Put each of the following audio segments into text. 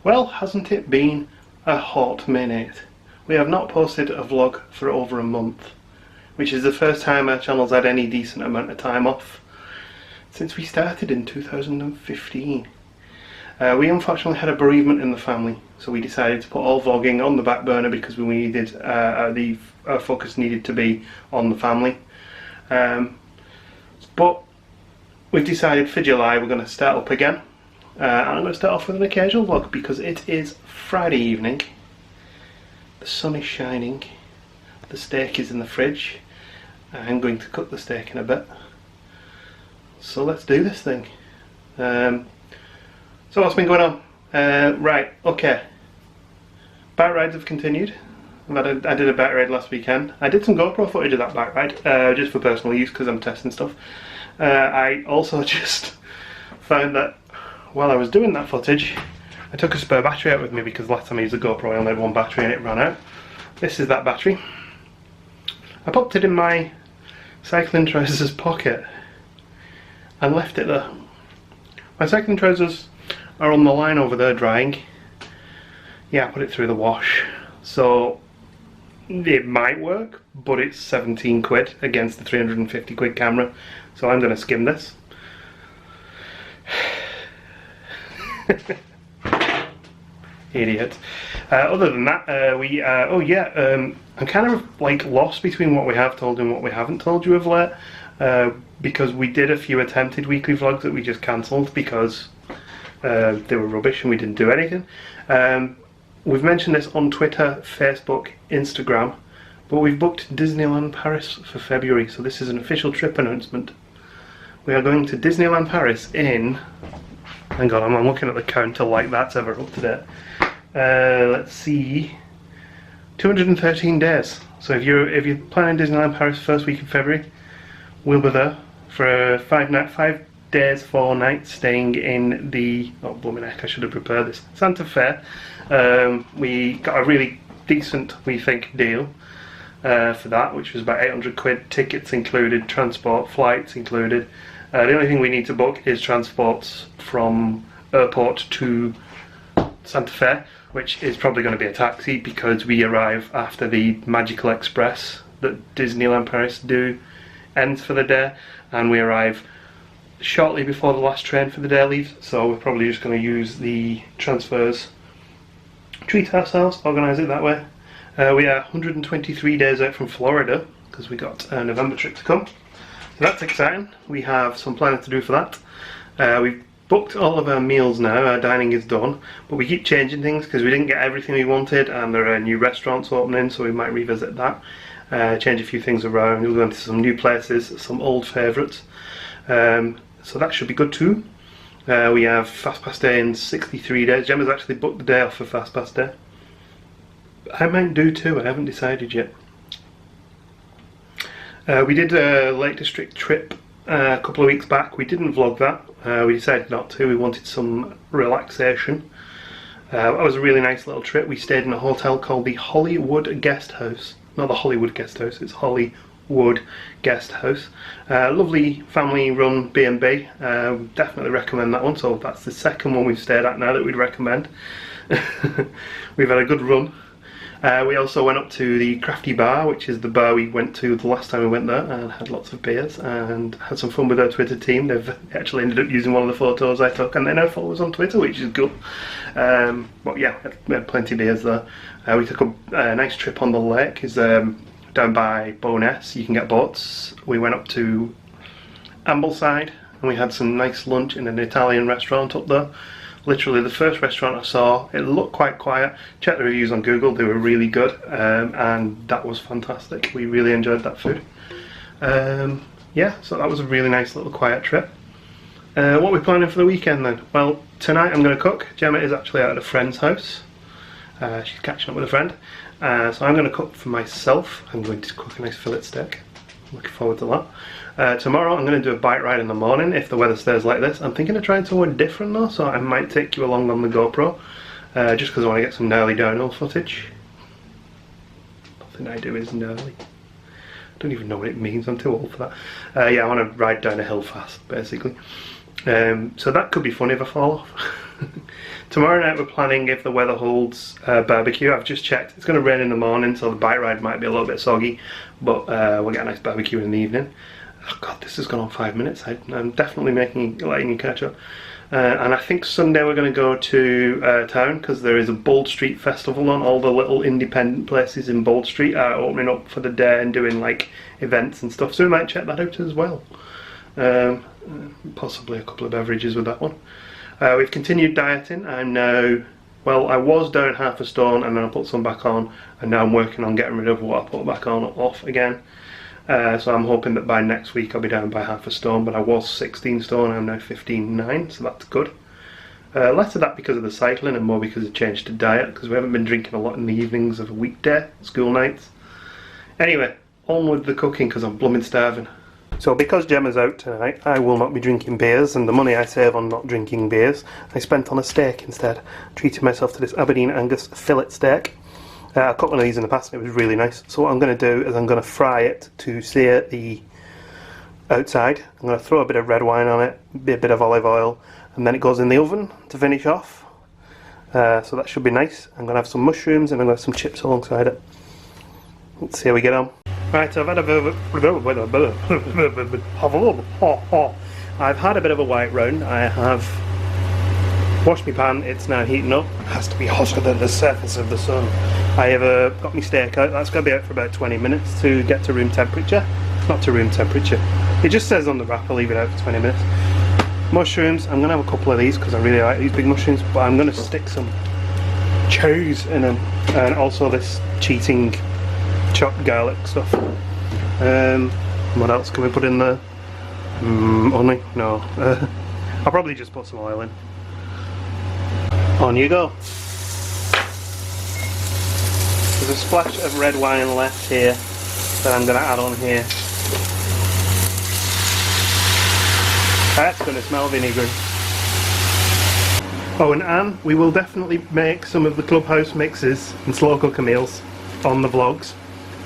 Well, hasn't it been a hot minute? We have not posted a vlog for over a month, which is the first time our channel's had any decent amount of time off since we started in 2015. We unfortunately had a bereavement in the family, so we decided to put all vlogging on the back burner because we needed our focus needed to be on the family. But we've decided for July we're going to start up again. And I'm going to start off with an occasional vlog because it is Friday evening. The sun is shining. The steak is in the fridge. I'm going to cook the steak in a bit. So let's do this thing. So what's been going on? Right, okay. Bike rides have continued. I did a bike ride last weekend. I did some GoPro footage of that bike ride, just for personal use because I'm testing stuff. I also just found that while I was doing that footage, I took a spare battery out with me because last time I used a GoPro I only had one battery and it ran out. This is that battery. I popped it in my cycling trousers pocket and left it there. My cycling trousers are on the line over there drying. Yeah, I put it through the wash. So it might work, but it's 17 quid against the 350 quid camera. So I'm going to skim this. Idiot. Other than that, I'm kind of like lost between what we have told and what we haven't told you of late, because we did a few attempted weekly vlogs that we just cancelled because they were rubbish and we didn't do anything. We've mentioned this on Twitter, Facebook, Instagram, but we've booked Disneyland Paris for February, so this is an official trip announcement. We are going to Disneyland Paris in... Hang on, I'm looking at the counter like that's ever up to date. Let's see, 213 days. So if you're planning Disneyland Paris first week of February, we'll be there for a 5 days, 4 nights, staying in the blooming heck, I should have prepared this, Santa Fe. We got a really decent, we think, deal for that, which was about 800 quid, tickets included, transport, flights included. The only thing we need to book is transports from airport to Santa Fe, which is probably going to be a taxi because we arrive after the Magical Express that Disneyland Paris do ends for the day, and we arrive shortly before the last train for the day leaves, so we're probably just going to use the transfers, treat ourselves, organise it that way. We are 123 days out from Florida because we got a November trip to come. So that's exciting. We have some planning to do for that. We've booked all of our meals now, our dining is done, but we keep changing things because we didn't get everything we wanted and there are new restaurants opening, so we might revisit that. Change a few things around, we'll go into some new places, some old favourites. So that should be good too. We have Fastpass Day in 63 days. Gemma's actually booked the day off for Fastpass Day. I might do too, I haven't decided yet. We did a Lake District trip a couple of weeks back. We didn't vlog that. We decided not to. We wanted some relaxation. That was a really nice little trip. We stayed in a hotel called the Hollywood Guest House. Not the Hollywood Guest House, it's Hollywood Guest House. Lovely family-run B&B. Definitely recommend that one. So that's the second one we've stayed at now that we'd recommend. We've had a good run. We also went up to the Crafty Bar, which is the bar we went to the last time we went there, and had lots of beers and had some fun with our Twitter team. They've actually ended up using one of the photos I took and they now follow us on Twitter, which is good. But yeah, we had plenty of beers there. We took a nice trip on the lake. It's down by Bowness, you can get boats. We went up to Ambleside and we had some nice lunch in an Italian restaurant up there. Literally the first restaurant I saw, it looked quite quiet. Checked the reviews on Google, they were really good, and that was fantastic. We really enjoyed that food. Yeah, so that was a really nice little quiet trip. What are we planning for the weekend then? Well, tonight I'm going to cook. Gemma is actually out at a friend's house. She's catching up with a friend. So I'm going to cook for myself. I'm going to cook a nice fillet steak. Looking forward to that. Tomorrow I'm going to do a bike ride in the morning if the weather stays like this. I'm thinking of trying somewhere different though, so I might take you along on the GoPro, just because I want to get some gnarly downhill footage. Nothing I do is gnarly. I don't even know what it means, I'm too old for that. Yeah, I want to ride down a hill fast, basically. So that could be fun if I fall off. Tomorrow night we're planning, if the weather holds, barbecue. I've just checked. It's going to rain in the morning, so the bike ride might be a little bit soggy, but we'll get a nice barbecue in the evening. Oh god, this has gone on 5 minutes. I'm definitely letting you catch up. And I think Sunday we're going to go to town, because there is a Bold Street festival on. All the little independent places in Bold Street are opening up for the day and doing like events and stuff, so we might check that out as well. Possibly a couple of beverages with that one. We've continued dieting. I'm now, well, I was down 1/2 stone and then I put some back on, and now I'm working on getting rid of what I put back on off again. So I'm hoping that by next week I'll be down by 1/2 stone, but I was 16 stone, I'm now 15.9, so that's good. Less of that because of the cycling and more because of change to diet, because we haven't been drinking a lot in the evenings of a weekday, school nights. Anyway, on with the cooking because I'm blooming starving. So because Gemma's out tonight, I will not be drinking beers, and the money I save on not drinking beers, I spent on a steak instead. Treated myself to this Aberdeen Angus fillet steak. I cut one of these in the past and it was really nice. So what I'm going to do is I'm going to fry it to sear the outside. I'm going to throw a bit of red wine on it, a bit of olive oil, and then it goes in the oven to finish off. So that should be nice. I'm going to have some mushrooms and I'm going to have some chips alongside it. Let's see how we get on. Right, so I've had a bit of a white round. I have washed my pan, it's now heating up. It has to be hotter than the surface of the sun. I have got my steak out. That's going to be out for about 20 minutes to get to room temperature. Not to room temperature. It just says on the wrap, I'll leave it out for 20 minutes. Mushrooms, I'm going to have a couple of these because I really like these big mushrooms, but I'm going to stick some cheese in them. And also this cheating chopped garlic stuff. What else can we put in there? Honey? No. I'll probably just put some oil in. On you go. There's a splash of red wine left here that I'm going to add on here. That's going to smell vinegary. Oh, and Anne, we will definitely make some of the clubhouse mixes and slow cooker meals on the vlogs.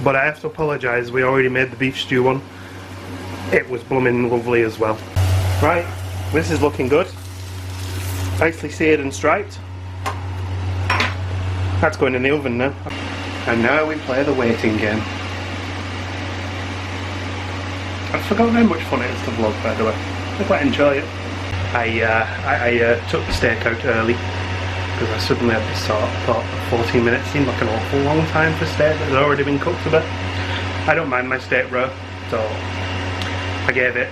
But I have to apologise, we already made the beef stew one. It was blooming lovely as well. Right, this is looking good. Nicely seared and striped. That's going in the oven now. And now we play the waiting game. I've forgotten how much fun it is to vlog, by the way. I quite enjoy it. I took the steak out early because I suddenly had this thought 14 minutes seemed like an awful long time for steak that had already been cooked a bit. I don't mind my steak raw, so I gave it,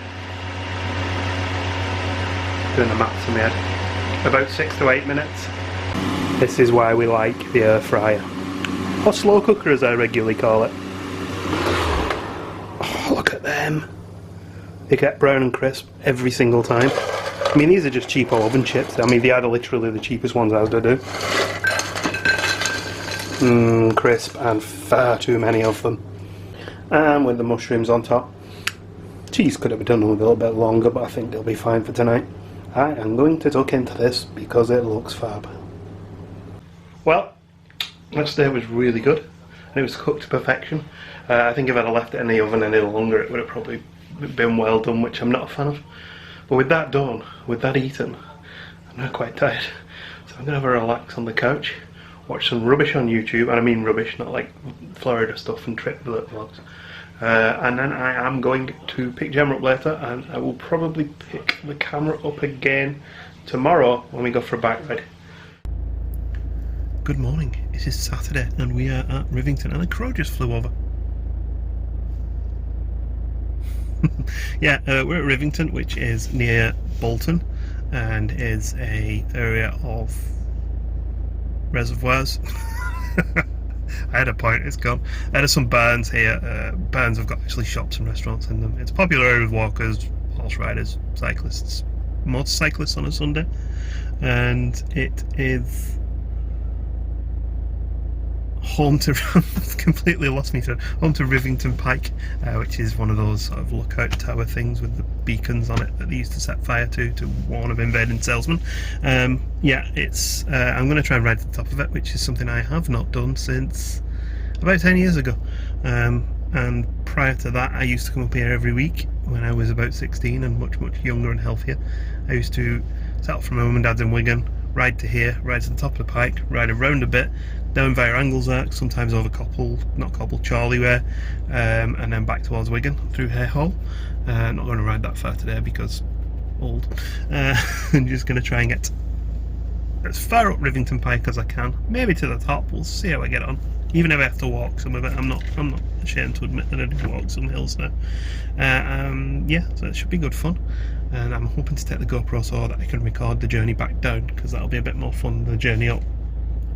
doing the maths in my head, about 6 to 8 minutes. This is why we like the air fryer, or slow cooker as I regularly call it. Oh, look at them. They get brown and crisp every single time. I mean, these are just cheapo oven chips. I mean, they are literally the cheapest ones out there do. Crisp, and far too many of them. And with the mushrooms on top. Cheese could have been done a little bit longer, but I think they'll be fine for tonight. I am going to tuck into this because it looks fab. Well, that steak was really good, and it was cooked to perfection. I think if I'd have left it in the oven any longer, it would have probably been well done, which I'm not a fan of. But with that done, with that eaten, I'm now quite tired. So I'm going to have a relax on the couch, watch some rubbish on YouTube, and I mean rubbish, not like Florida stuff and trip vlogs. And then I am going to pick Gemma up later, and I will probably pick the camera up again tomorrow when we go for a bike ride. Good morning, it is Saturday and we are at Rivington, and a crow just flew over. Yeah, we're at Rivington, which is near Bolton and is a area of reservoirs. I had a point, it's gone. There are some barns here. Barns have got actually shops and restaurants in them. It's a popular area with walkers, horse riders, cyclists, motorcyclists on a Sunday, and it is home to completely lost me through home to Rivington Pike, which is one of those sort of lookout tower things with the beacons on it that they used to set fire to warn of invading salesmen. Yeah, it's I'm going to try and ride to the top of it, which is something I have not done since about 10 years ago. And prior to that, I used to come up here every week when I was about 16 and much younger and healthier. I used to set off from my mum and dad's in Wigan, ride to here, ride to the top of the pike, ride around a bit, down via Anglesark, sometimes over Charlie Way, and then back towards Wigan through Hayhall. I'm not going to ride that far today because old. I'm just going to try and get as far up Rivington Pike as I can, maybe to the top. We'll see how I get on. Even if I have to walk some of it, I'm not ashamed to admit that I do walk some hills now. Yeah, so it should be good fun. And I'm hoping to take the GoPro so that I can record the journey back down, because that'll be a bit more fun than the journey up,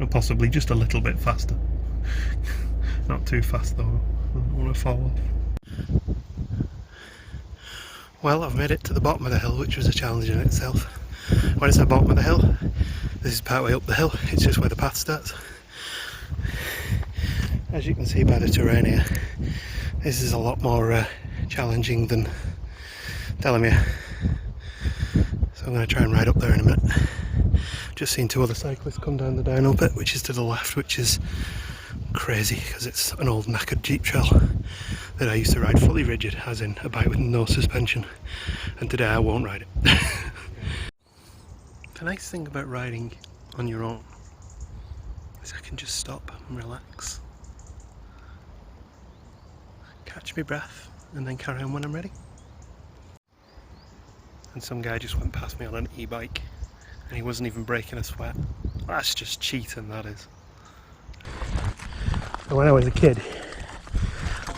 and possibly just a little bit faster. Not too fast though, I don't want to fall off. Well, I've made it to the bottom of the hill, which was a challenge in itself. When I say bottom of the hill, this is part way up the hill, it's just where the path starts. As you can see by the terrain here, this is a lot more challenging than Delamere. So I'm going to try and ride up there in a minute. Just seen two other cyclists come down the downhill bit, which is to the left, which is crazy because it's an old knackered Jeep trail that I used to ride fully rigid, as in a bike with no suspension, and today I won't ride it. The nice thing about riding on your own is I can just stop and relax, catch my breath, and then carry on when I'm ready. And some guy just went past me on an e-bike and he wasn't even breaking a sweat. That's just cheating, that is. So when I was a kid,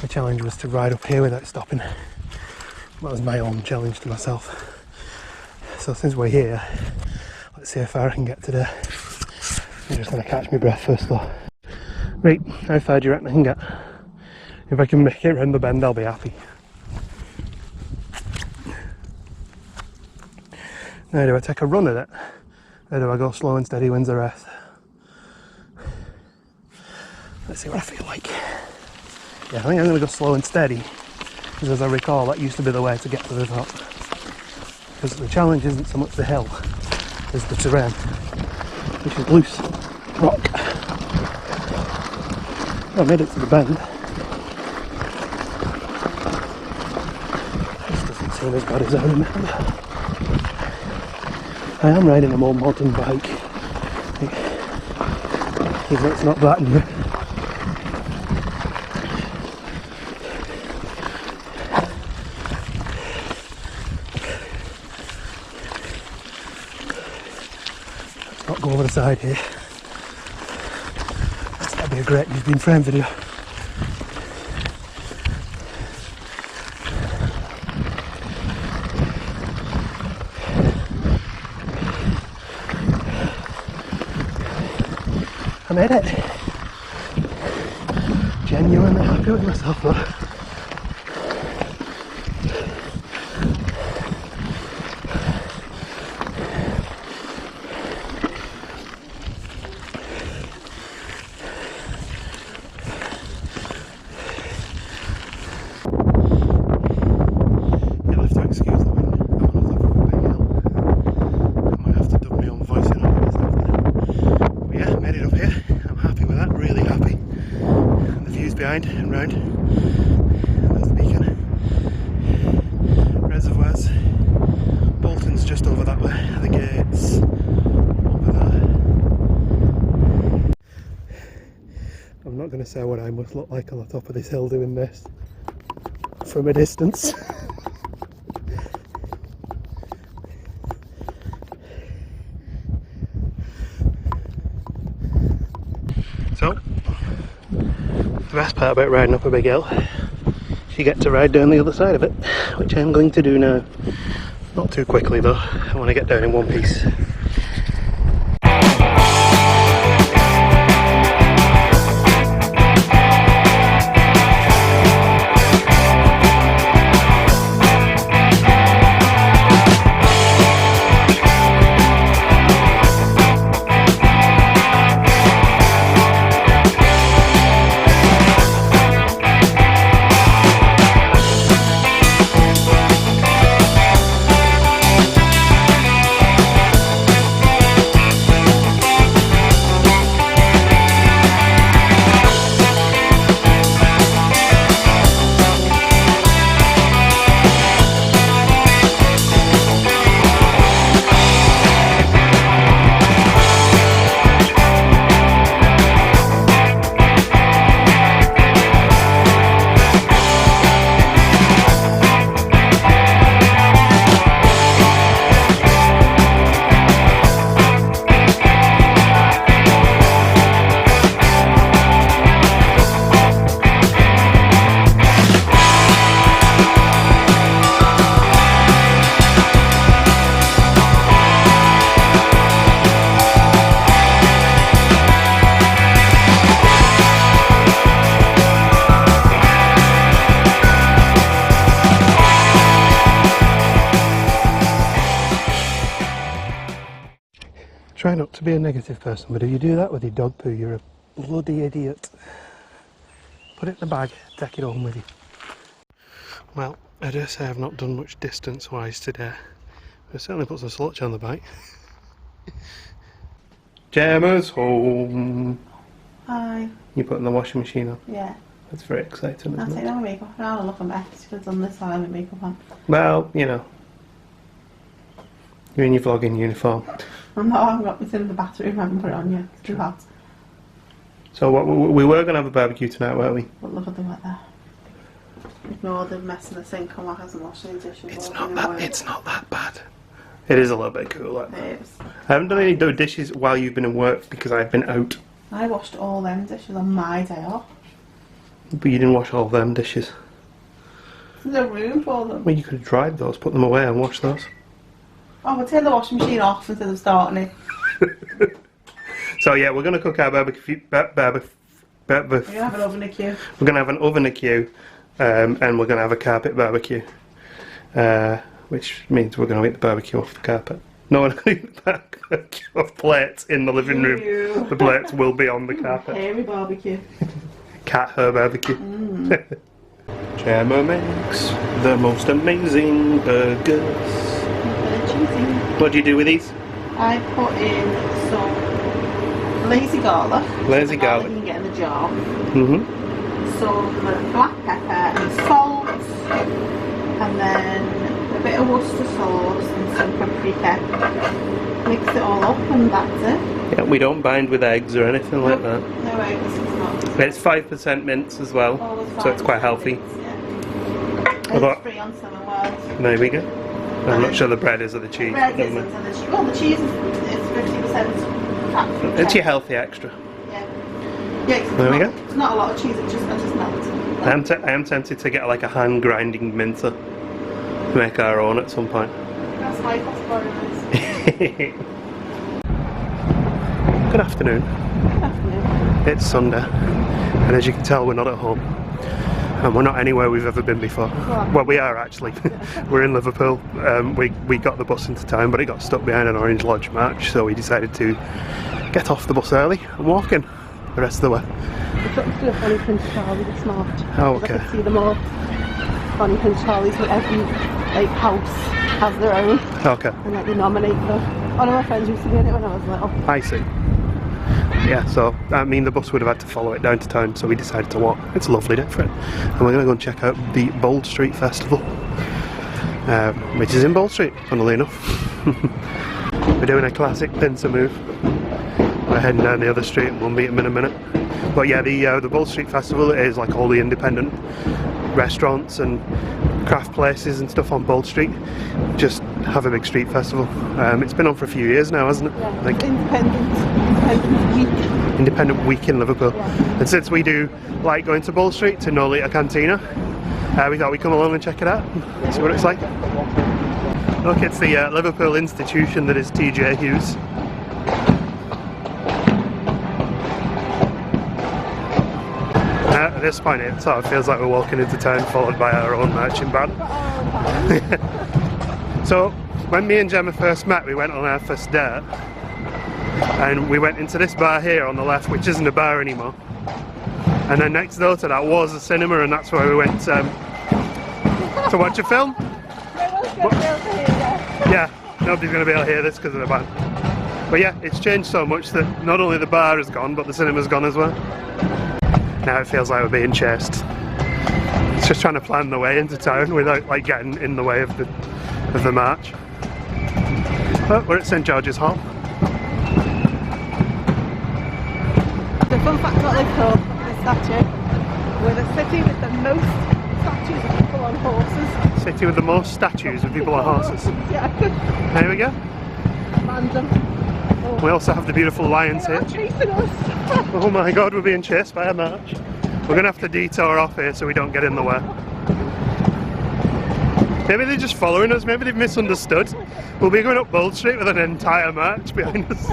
the challenge was to ride up here without stopping. That was my own challenge to myself. So since we're here, let's see how far I can get today. I'm just going to catch my breath first though. Right, how far do you reckon I can get? If I can make it round the bend, I'll be happy. Now, do I take a run at it, or do I go slow and steady wins the race? Let's see what I feel like. Yeah, I think I'm going to go slow and steady, because as I recall, that used to be the way to get to the top. Because the challenge isn't so much the hill as the terrain, which is loose rock. I made it to the bend. This doesn't seem as bad as I remember. I am riding a more modern bike, even though it's not that new. Let's not go over the side here. That'd be a great You've Been Framed video. I made it. Genuinely happy with myself though. You'll have to excuse the wind. I'm on the top of a big hill. I might have to dub my own voice in over this after. But yeah, made it up here. I'm happy with that, really happy. And the views behind and round. There's the beacon. Reservoirs. Bolton's just over that way. The gates over there. I'm not going to say what I must look like on the top of this hill doing this from a distance. So, the best part about riding up a big hill is you get to ride down the other side of it, which I'm going to do now. Not too quickly though, I want to get down in one piece. try not to be a negative person, but if you do that with your dog poo, you're a bloody idiot. Put it in the bag, take it home with you. Well, I dare say I've not done much distance-wise today. I certainly put some sludge on the bike. Gemma's home. Hi. You putting the washing machine on? Yeah. That's very exciting, isn't it? I'll take my makeup off now and look a mess. Should have done this while I had my makeup on. Well, you know. You're in your vlogging uniform. I'm not, I've got this in the bathroom, I haven't put it on yet. It's too hot. So what, we were going to have a barbecue tonight, weren't we? But look at the weather. Ignore the mess in the sink and what hasn't washed any dishes. It's not that bad. It is a little bit cooler. It is. I haven't done any dishes while you've been in work because I've been out. I washed all them dishes on my day off. But you didn't wash all of them dishes. There's no room for them. Well, you could have dried those, put them away and washed those. Oh, we'll turn the washing machine off instead of starting it. So yeah, we're going to cook our barbecue. We're going to have an oven queue. We're going to have an oven queue, and we're going to have a carpet barbecue. Which means we're going to eat the barbecue off the carpet. No, we're not going to eat the barbecue off plates in the living room. The plates will be on the carpet. Hairy barbecue. Cat hair barbecue. Gemma makes the most amazing burgers. What do you do with these? I put in some lazy garlic. Lazy garlic. You can get in the jar. Mm-hmm. Some black pepper and salt. And then a bit of Worcester sauce and some paprika. Mix it all up and that's it. Yeah, we don't bind with eggs or anything like that. No eggs, it's not. It's 5% mince as well, so it's quite healthy. Mince, yeah. It's free on Summer World. There we go. I'm not sure the bread is or the cheese. Bread isn't, and the cheese. Well, the cheese is 50% fat free. It's your healthy extra. Yeah. Yeah, There we go. It's not a lot of cheese, I just melts. I am tempted to get like a hand grinding mincer to make our own at some point. That's my possibilities. Good afternoon. Good afternoon. It's Sunday, and as you can tell, we're not at home. And we're not anywhere we've ever been before. Well, we are actually. We're in Liverpool. We got the bus into town, but it got stuck behind an Orange Lodge match, so we decided to get off the bus early and walk in the rest of the way. We took to Bonnie Prince Charlie this morning. Oh, okay. I could see them all. Bonnie Prince Charlie's, so every house has their own. Okay. And they nominate them. One of my friends used to be in it when I was little. I see. Yeah, so I mean the bus would have had to follow it down to town, so we decided to walk. It's a lovely day for it. And we're going to go and check out the Bold Street Festival, which is in Bold Street, funnily enough. We're doing a classic pincer move. We're heading down the other street and we'll meet them in a minute. But yeah, the Bold Street Festival is like all the independent restaurants and craft places and stuff on Bold Street. Just have a big street festival. It's been on for a few years now, hasn't it? Yeah, like Independent Week in Liverpool. Yeah. And since we do like going to Bold Street to Nolita Cantina, we thought we'd come along and check it out and see what it's like. Look, it's the Liverpool institution that is TJ Hughes. At this point it sort of feels like we're walking into town followed by our own marching band. So when me and Gemma first met, we went on our first date and we went into this bar here on the left, which isn't a bar anymore, and then next door to that was a cinema, and that's where we went to watch a film. Yeah, nobody's going to be able to hear this because of the band. But yeah, it's changed so much that not only the bar is gone, but the cinema's gone as well. Now it feels like we're being chased. It's just trying to plan the way into town without like getting in the way of the march. But we're at St George's Hall. The fun fact about Liverpool, the statue, we're the city with the most statues of people on horses. City with the most statues of people on horses. Yeah. There we go. Random. Oh. We also have the beautiful lions here. They're chasing us. Oh my god, we're being chased by a march. We're going to have to detour off here so we don't get in the way. Maybe they're just following us, maybe they've misunderstood. We'll be going up Bold Street with an entire march behind us.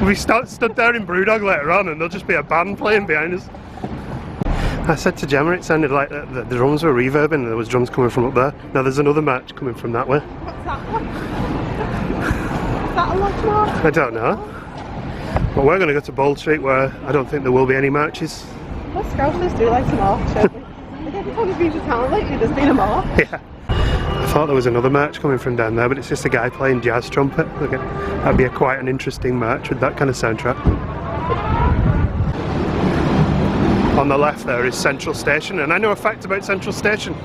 We'll be stood there in Brewdog later on and there'll just be a band playing behind us. I said to Gemma it sounded like the drums were reverbing and there was drums coming from up there. Now there's another march coming from that way. What's that one? Is that a lot more? I don't know. But we're going to go to Bold Street where I don't think there will be any marches. Well, Scousers do like to march, don't we? I think every time we've been to town lately, there's been a march. Yeah. I thought there was another march coming from down there, but it's just a guy playing jazz trumpet. Okay. That'd be quite an interesting march with that kind of soundtrack. On the left there is Central Station, and I know a fact about Central Station.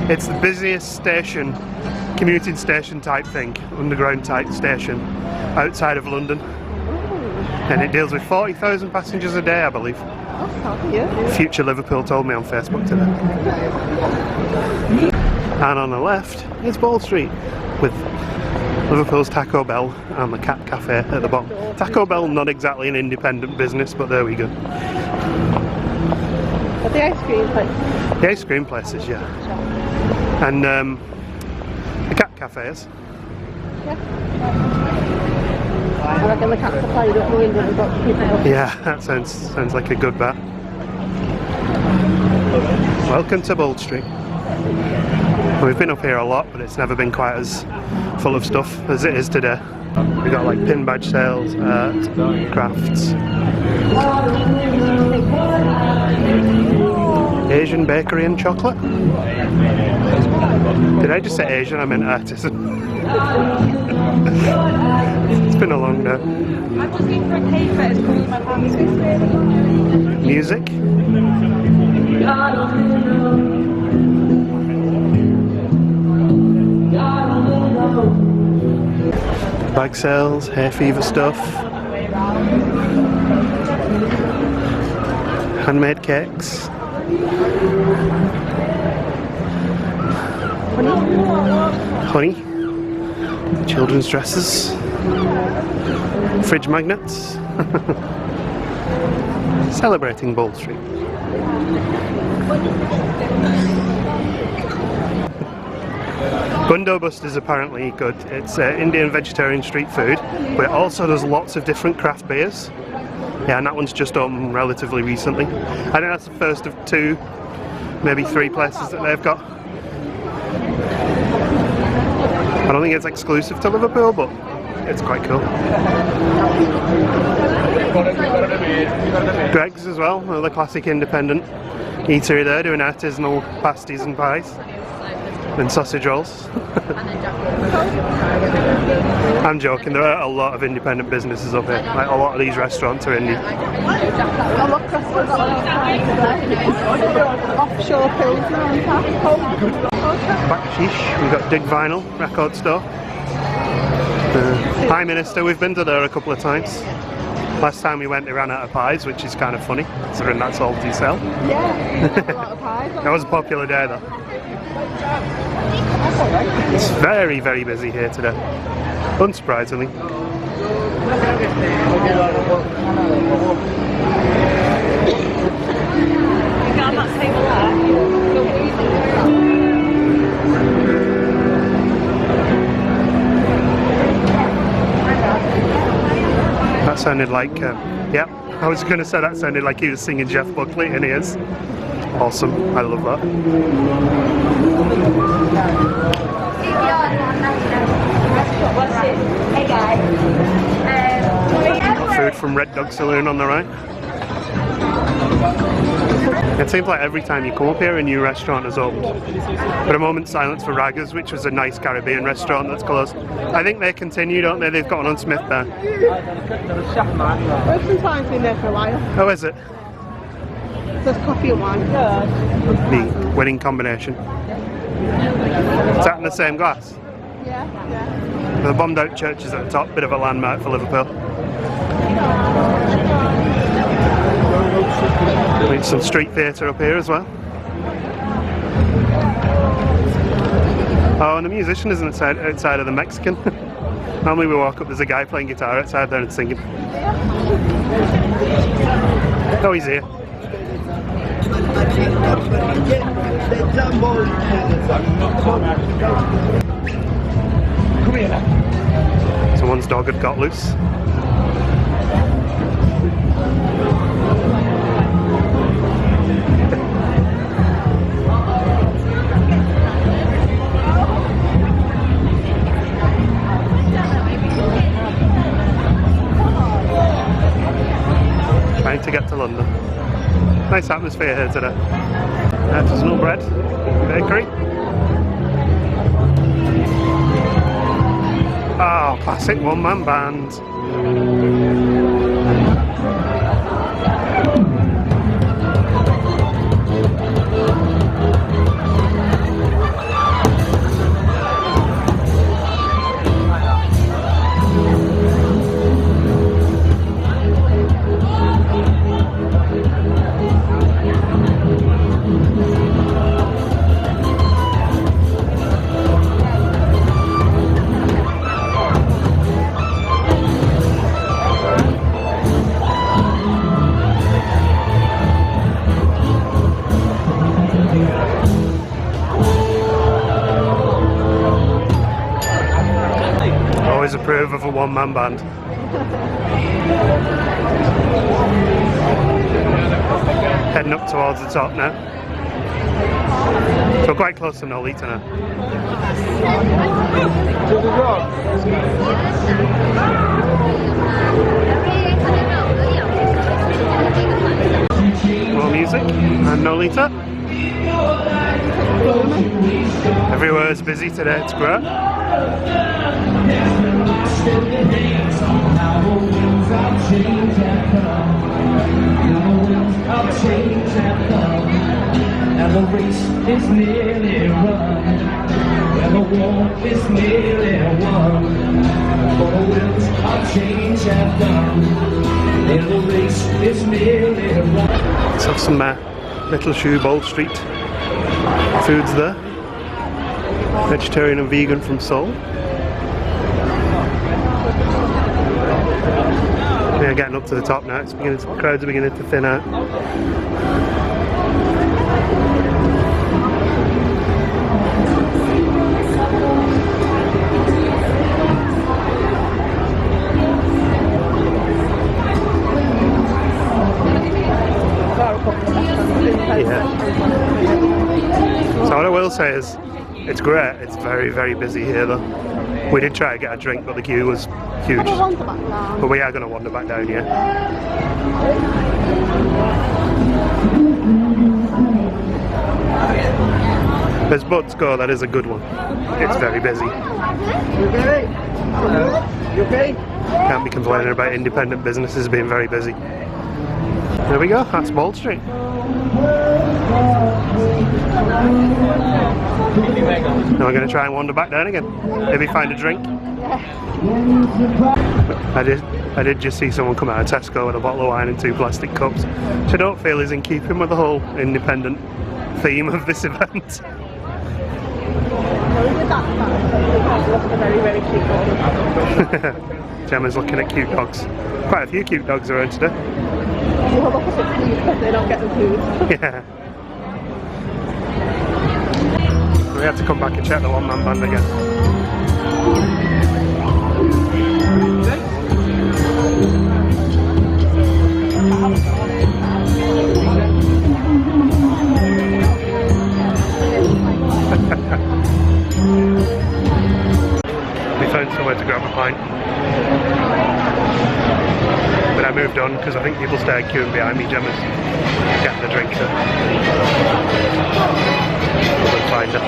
It's the busiest station, commuting station type thing, underground type station, outside of London. And it deals with 40,000 passengers a day, I believe. Future Liverpool told me on Facebook today. And on the left is Bold Street, with Liverpool's Taco Bell and the Cat Cafe at the bottom. Taco Bell, not exactly an independent business, but there we go. But the ice cream place. The ice cream places, yeah. And the Cat Cafes. Yeah. I reckon the cats are played up the window and got people up. Yeah, that sounds like a good bet. Welcome to Bold Street. We've been up here a lot, but it's never been quite as full of stuff as it is today. We've got like pin badge sales, art, crafts. Asian bakery and chocolate? Did I just say Asian? I meant artisan. It's been a long day. I'm just going for a cake first because my family's Music? Bag sales, hay fever stuff. Handmade cakes. Honey. Children's dresses. Fridge magnets. Celebrating Bold Street. Bundobust is apparently good. It's Indian vegetarian street food, but it also does lots of different craft beers. Yeah, and that one's just opened relatively recently. I think that's the first of 2, maybe 3 places that they've got. I don't think it's exclusive to Liverpool, but it's quite cool. Greg's as well, another classic independent eatery there, doing artisanal pasties and pies. And sausage rolls. I'm joking, there are a lot of independent businesses up here. Like a lot of these restaurants are indie. Offshore pills. Backsheesh, we've got Dig Vinyl record store. Prime Minister, we've been to there a couple of times. Last time we went, they ran out of pies, which is kind of funny, considering that's all they sell. Yeah, a lot of pies. That was a popular day though. It's very, very busy here today, unsurprisingly. That sounded like, yeah, I was going to say that sounded like he was singing Jeff Buckley, and he is. Awesome, I love that. Hey guys. Got food from Red Dog Saloon on the right. It seems like every time you come up here a new restaurant has opened. But a moment's silence for Raggers, which was a nice Caribbean restaurant that's closed. I think they continue, don't they? They've got one on Smith there. I've sometimes been there for a while. Oh, is it? There's coffee and wine. The winning combination. Is that in the same glass? Yeah. The bombed out church is at the top, bit of a landmark for Liverpool. There's some street theatre up here as well. Oh, and the musician isn't outside of the Mexican. Normally we walk up, there's a guy playing guitar outside there and singing. Oh, he's here. Someone's dog had got loose. trying to get to London. Nice atmosphere here today. Artisanal bread, bakery. Oh, classic one-man band. Always approve of a one-man band. Heading up towards the top now. So quite close to Nolita now. More music and Nolita. Everywhere's busy today, it's great. And the race is nearly run, and the war is nearly won. For the winds of change have done, and the race is nearly run. Let's have some Little Shoe Bowl Street foods there. Vegetarian and vegan from Seoul. We are getting up to the top now. The crowds are beginning to thin out. Yeah. So what I will say is, it's great. It's very, very busy here though. We did try to get a drink, but the queue was huge. But we are going to wander back down here. As boats go, that is a good one. It's very busy. You okay? Can't be complaining about independent businesses being very busy. There we go, that's Wall Street. Now we're going to try and wander back down again. Maybe find a drink. I did just see someone come out of Tesco with a bottle of wine and 2 plastic cups, which I don't feel is in keeping with the whole independent theme of this event. Gemma's looking at cute dogs. Quite a few cute dogs around today. They don't get the food. Yeah. We have to come back and check the one-man band again. We found somewhere to grab a pint. But I moved on because I think people started queuing behind me. Gemma's getting the drink, so couldn't find her.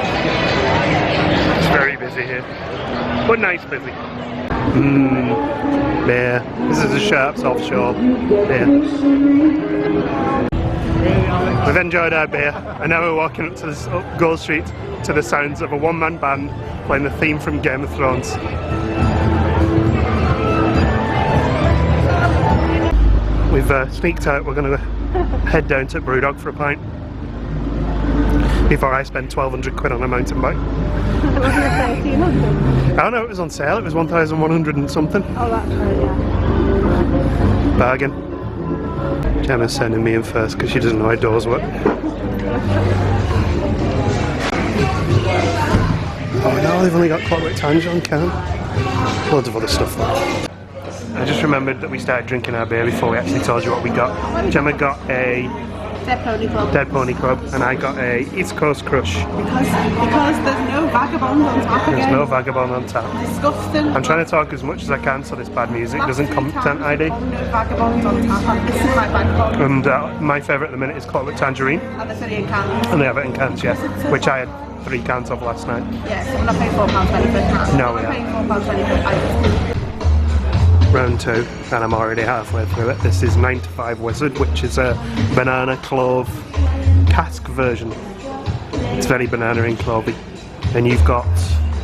It's very busy here, but nice busy. Beer. This is a Sharps offshore beer. We've enjoyed our beer, and now we're walking up to this Gold Street to the sounds of a one-man band playing the theme from Game of Thrones. We've sneaked out. We're going to head down to Brewdog for a pint before I spend 1,200 quid on a mountain bike. Oh no, it was on sale. It was 1,100 and something. Oh, that's right, yeah. Bargain. Gemma's sending me in first because she doesn't know how doors work. Oh no, they've only got Clockwork Tango on can. Loads of other stuff though. I just remembered that we started drinking our beer before we actually told you what we got. Gemma got a Dead Pony Club. Dead Pony Club, and I got a East Coast Crush. Because there's no vagabond on tap again. There's no vagabond on tap. Disgusting. I'm trying to talk as much as I can so this bad music doesn't content ID. No vagabond on tap. This is my vagabond. And my favourite at the minute is Clockwork Tangerine. And they're in cans. And they have it in cans, yeah. Which I had 3 cans of last night. Yeah, so we're not paying £4.20. No, we We're paying aren't. £4.20. Round 2, and I'm already halfway through it. This is 9 to 5 Wizard, which is a banana clove cask version. It's very banana and clovey. And you've got...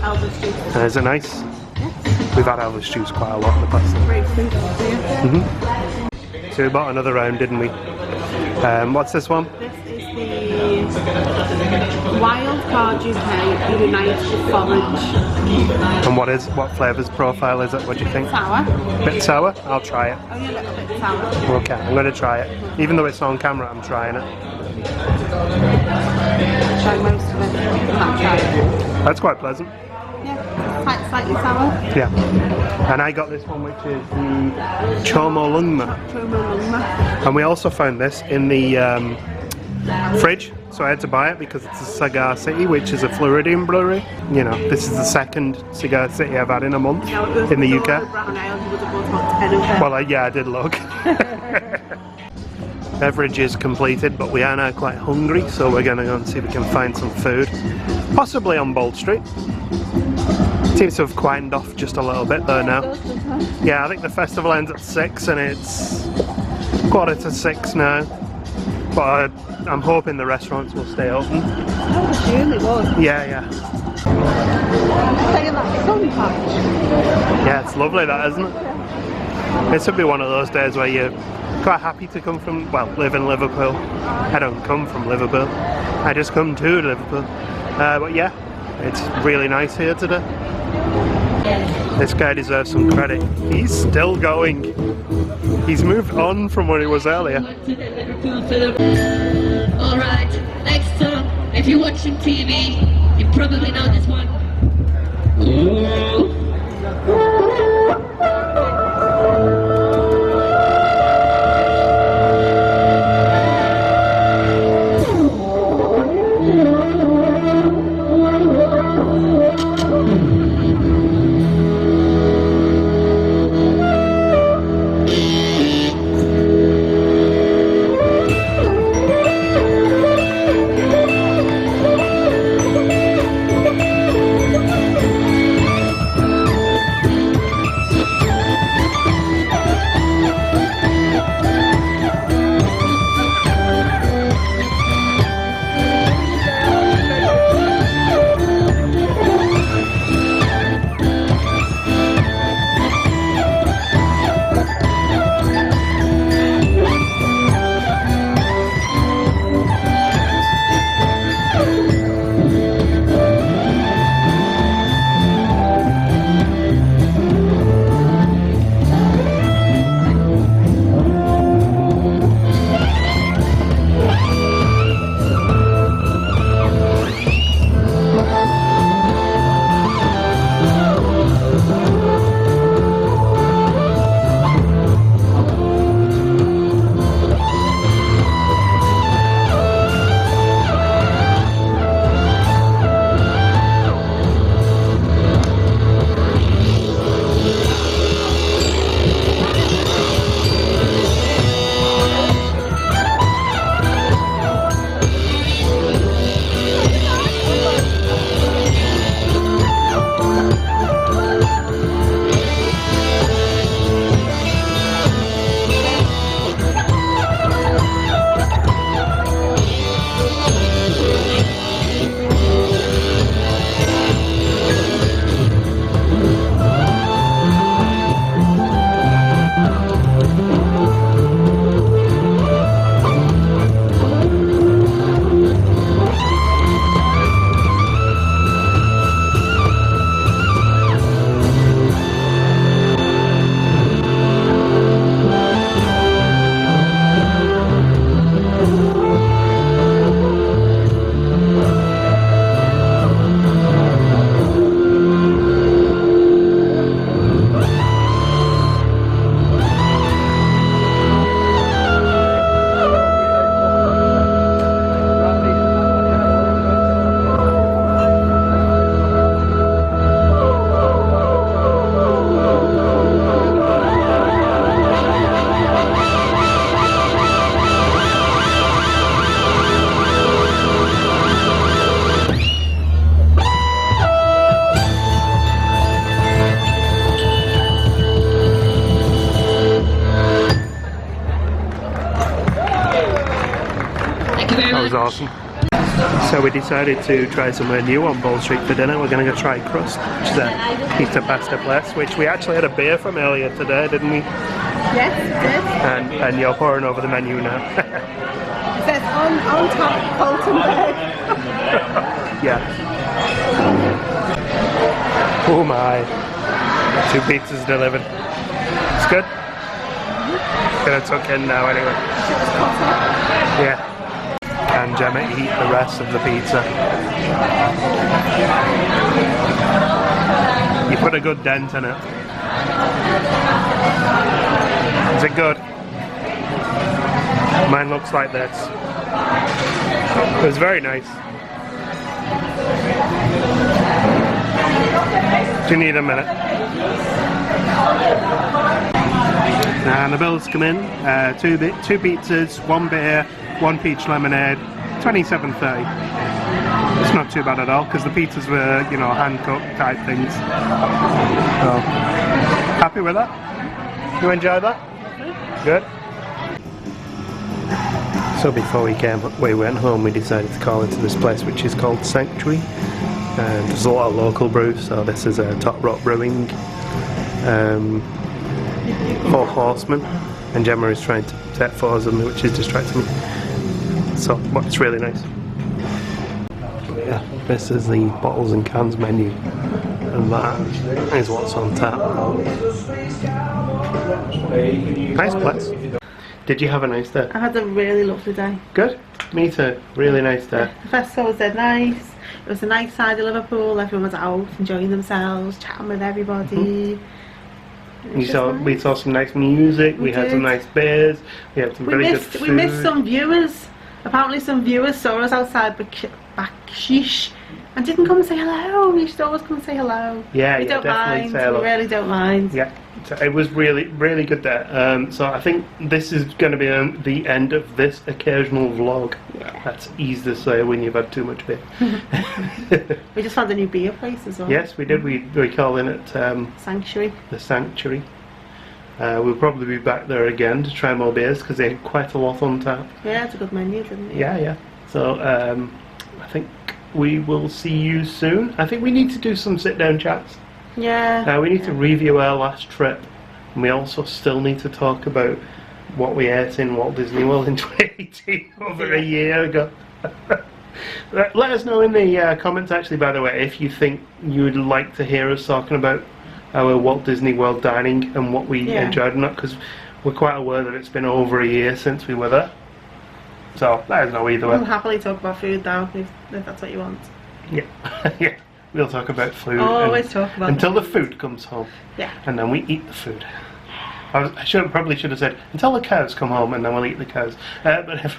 Elvis juice. Is it nice? Yes. We've had Elvis juice quite a lot in the past. Grapefruit. So we bought another round, didn't we? What's this one? This is the Wild Card UK Unite Forage. And what flavours profile is it? What do you think? Sour. Bit sour? I'll try it. Only a little bit sour. Okay, I'm going to try it. Even though it's on camera, I'm trying it. Try most of it. Not try it. That's quite pleasant. Yeah, slightly sour. Yeah. And I got this one, which is the Chomo Lungma. And we also found this in the fridge, so I had to buy it because it's a Cigar City, which is a Floridian brewery. You know, this is the second Cigar City I've had in a month in the UK. Well, yeah, I did look. Beverage is completed, but we are now quite hungry, so we're going to go and see if we can find some food. Possibly on Bold Street. Seems to have quietened off just a little bit though now. Yeah, I think the festival ends at 6 and it's 5:45 now. But I'm hoping the restaurants will stay open. I assume it was. Yeah. Playing like a sun patch. Yeah, it's lovely that, isn't it? This would be one of those days where you're quite happy to come from, well, live in Liverpool. I don't come from Liverpool. I just come to Liverpool. But yeah, it's really nice here today. This guy deserves some credit. He's still going. He's moved on from where he was earlier. Alright, next song. If you're watching TV, you probably know this one. was awesome. So we decided to try somewhere new on Bold Street for dinner. We're going to go try Crust, which is a pizza pasta place, which we actually had a beer from earlier today, didn't we? Yes, it did. And you're pouring over the menu now. It says on top Coltonberg. Yeah. Oh my. 2 pizzas delivered. It's good. Gonna tuck in now anyway. Yeah. And Gemma eat the rest of the pizza. You put a good dent in it. Is it good? Mine looks like this. It was very nice. Do you need a minute? And the bills come in. 2 pizzas, 1 beer, 1 peach lemonade, $27.30. It's not too bad at all because the pizzas were, you know, hand cooked type things. So, happy with that? You enjoy that? Good. So before we went home, we decided to call into this place which is called Sanctuary. And there's a lot of local brews, so this is a Top Rock Brewing. 4 Horsemen, and Gemma is trying to take photos of me, which is distracting me. So, but it's really nice. Yeah, this is the bottles and cans menu, and that is what's on tap. Nice place. Did you have a nice day? I had a really lovely day. Good. Me too. Really nice day. The festival was dead nice. It was a nice side of Liverpool. Everyone was out enjoying themselves, chatting with everybody. We saw some nice music. We had some nice beers. We had some very good food. We missed some viewers. Apparently, some viewers saw us outside Bakshish and didn't come and say hello. We should always come and say hello. Yeah, we don't definitely mind. say hello. We really don't mind. Yeah, it was really good there. So I think this is going to be the end of this occasional vlog. Yeah. That's easy to say when you've had too much beer. We just found a new beer place as well. Yes, we did. We're calling it Sanctuary. The Sanctuary. We'll probably be back there again to try more beers because they had quite a lot on tap. Yeah, it's a good menu, didn't it? Yeah. So I think we will see you soon. I think we need to do some sit-down chats. Yeah. We need to review our last trip, and we also still need to talk about what we ate in Walt Disney World in 2018 over a year ago. Let us know in the comments, actually, by the way, if you think you would like to hear us talking about our Walt Disney World dining and what we enjoyed or not, because we're quite aware that it's been over a year since we were there. So let us know either way. We'll happily talk about food though, if that's what you want. Yeah, yeah. We'll talk about food. Always talk about until the food comes home. Yeah. And then we eat the food. I probably should have said until the cows come home and then we'll eat the cows. But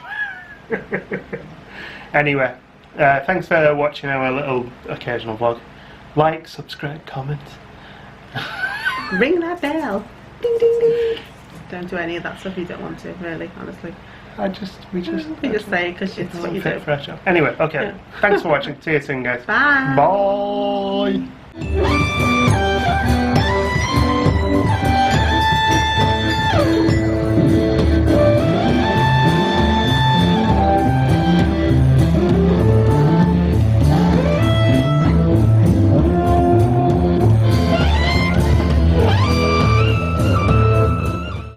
anyway, thanks for watching our little occasional vlog. Like, subscribe, comment. Ring that bell. Ding ding ding. Don't do any of that stuff you don't want to, really, honestly. We just say it because it's what you do. Anyway, okay. Thanks for watching. See you soon, guys. Bye. Bye.